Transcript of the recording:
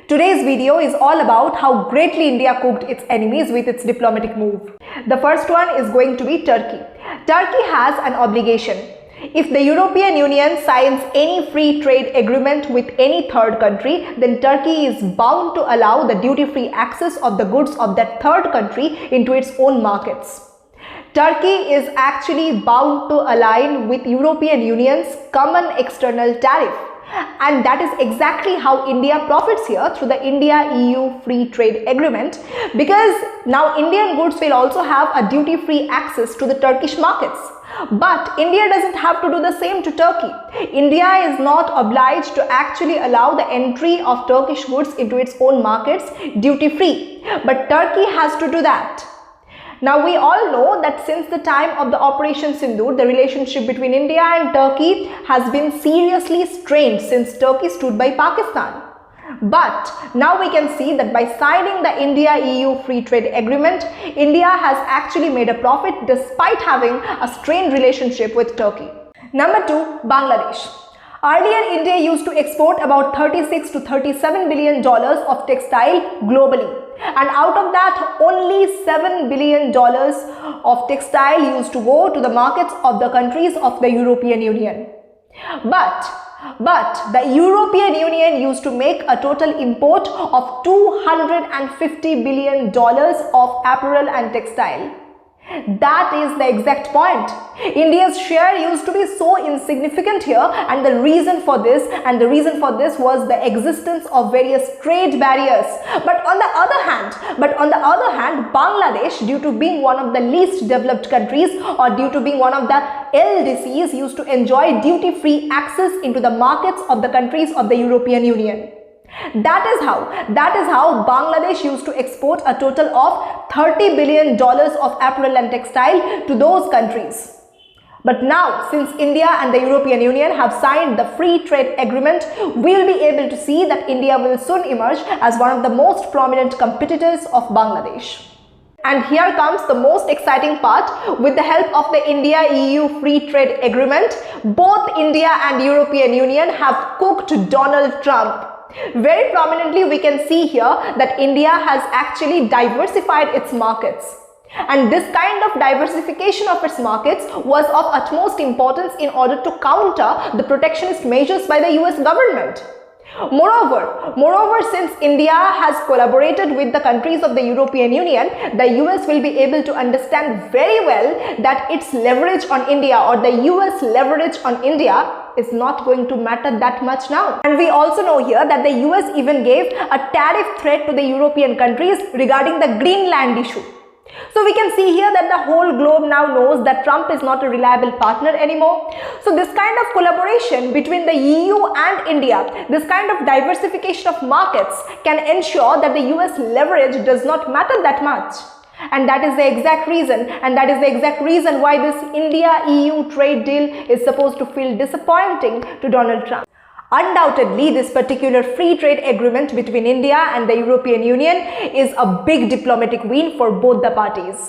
Today's video is all about how greatly India cooked its enemies with its diplomatic move. The first one is going to be Turkey. Turkey has an obligation. If the European Union signs any free trade agreement with any third country, then Turkey is bound to allow the duty-free access of the goods of that third country into its own markets. Turkey is actually bound to align with European Union's common external tariff. And that is exactly how India profits here through the India-EU free trade agreement, because now Indian goods will also have a duty-free access to the Turkish markets. But India doesn't have to do the same to Turkey. India is not obliged to actually allow the entry of Turkish goods into its own markets duty-free. But Turkey has to do that. Now, we all know that since the time of the Operation Sindoor, the relationship between India and Turkey has been seriously strained since Turkey stood by Pakistan. But now we can see that by signing the India-EU free trade agreement, India has actually made a profit despite having a strained relationship with Turkey. Number 2, Bangladesh. Earlier, India used to export about $36 to $37 billion of textile globally. And out of that, only $7 billion of textile used to go to the markets of the countries of the European Union. But the European Union used to make a total import of $250 billion of apparel and textile. That is the exact point. India's share used to be so insignificant here, and the reason for this was the existence of various trade barriers. But on the other hand, Bangladesh, due to being one of the least developed countries or due to being one of the LDCs, used to enjoy duty-free access into the markets of the countries of the European Union. That is how Bangladesh used to export a total of $30 billion of apparel and textile to those countries. But now, since India and the European Union have signed the free trade agreement, we will be able to see that India will soon emerge as one of the most prominent competitors of Bangladesh. And here comes the most exciting part. With the help of the India-EU free trade agreement, both India and European Union have cooked Donald Trump. Very prominently, we can see here that India has actually diversified its markets. And this kind of diversification of its markets was of utmost importance in order to counter the protectionist measures by the US government. Moreover, since India has collaborated with the countries of the European Union, the US will be able to understand very well that its leverage on India or the US leverage on India is not going to matter that much now. And we also know here that the US even gave a tariff threat to the European countries regarding the Greenland issue. So we can see here that the whole globe now knows that Trump is not a reliable partner anymore. So this kind of collaboration between the EU and India, this kind of diversification of markets can ensure that the US leverage does not matter that much. And that is the exact reason why this India-EU trade deal is supposed to feel disappointing to Donald Trump. Undoubtedly, this particular free trade agreement between India and the European Union is a big diplomatic win for both the parties.